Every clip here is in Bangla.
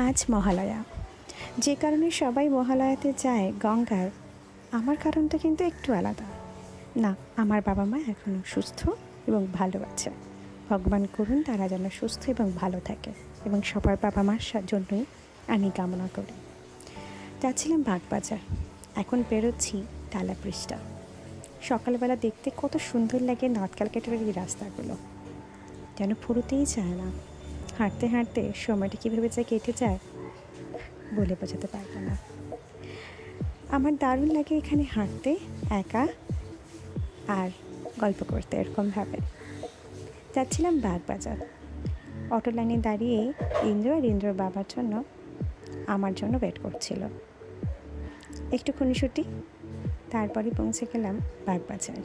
আজ মহালয়া, যে কারণে সবাই মহালয়াতে যায় গঙ্গার। আমার কারণটা কিন্তু একটু আলাদা। না, আমার বাবা মা এখনও সুস্থ এবং ভালো আছে। ভগবান করুন তারা যেন সুস্থ এবং ভালো থাকে, এবং সবার বাবা মার জন্যই আমি কামনা করি। যাচ্ছিলাম বাগবাজার, এখন বেরোচ্ছি টালাপৃষ্ঠা। সকালবেলা দেখতে কত সুন্দর লাগে নর্থ ক্যালকাটার এই রাস্তাগুলো, যেন ফুরোতেই চায় না। হাঁটতে হাঁটতে সময়টা কীভাবে যে কেটে যায় বলে বোঝাতে পারবো না। আমার দারুণ লাগে এখানে হাঁটতে, একা আর গল্প করতে। এরকমভাবে যাচ্ছিলাম বাগবাজার, অটো লাইনে দাঁড়িয়ে ইন্দ্র আর ইন্দ্রর বাবার জন্য আমার জন্য ওয়েট করছিল। একটু খুনসুটি, তারপরে পৌঁছে গেলাম বাগবাজার।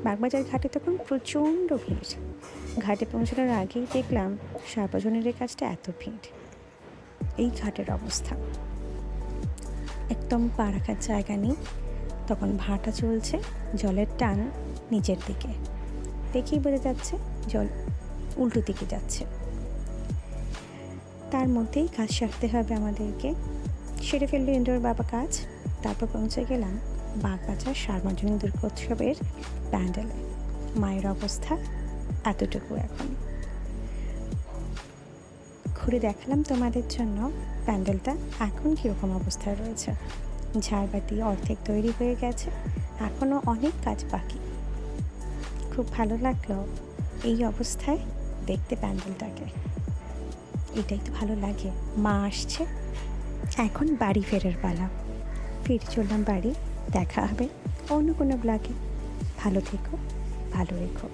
বাগবাজার ঘাটে তখন প্রচণ্ড ভিড়। ঘাটে পৌঁছানোর আগেই দেখলাম সার্বজনীনের কাজটা এত ভিড়। এই ঘাটের অবস্থা একদম পা রাখার জায়গা নেই। তখন ভাটা চলছে, জলের টান নিচের দিকে, দেখেই বোঝা যাচ্ছে জল উল্টো দিকে যাচ্ছে। তার মধ্যেই কাজ সারতে হবে আমাদেরকে। সেরে ফেললো ইন্দ্রর বাবা কাজ। তারপর পৌঁছে গেলাম বাগবাজার সার্বজনীন দুর্গোৎসবের প্যান্ডেলে। মায়ের অবস্থা এতটুকু। এখন ঘুরে দেখালাম তোমাদের জন্য প্যান্ডেলটা এখন কীরকম অবস্থায় রয়েছে। ঝাড়বাতি অর্ধেক তৈরি হয়ে গেছে, এখনও অনেক কাজ বাকি। খুব ভালো লাগলো এই অবস্থায় দেখতে প্যান্ডেলটাকে। এটাই তো ভালো লাগে। মা আসছে, এখন বাড়ি ফেরার পালা। ফিরে চললাম বাড়ি। দেখা হবে অন্য কোনো ব্লগে। ভালো থেকো, ভালো রেখো।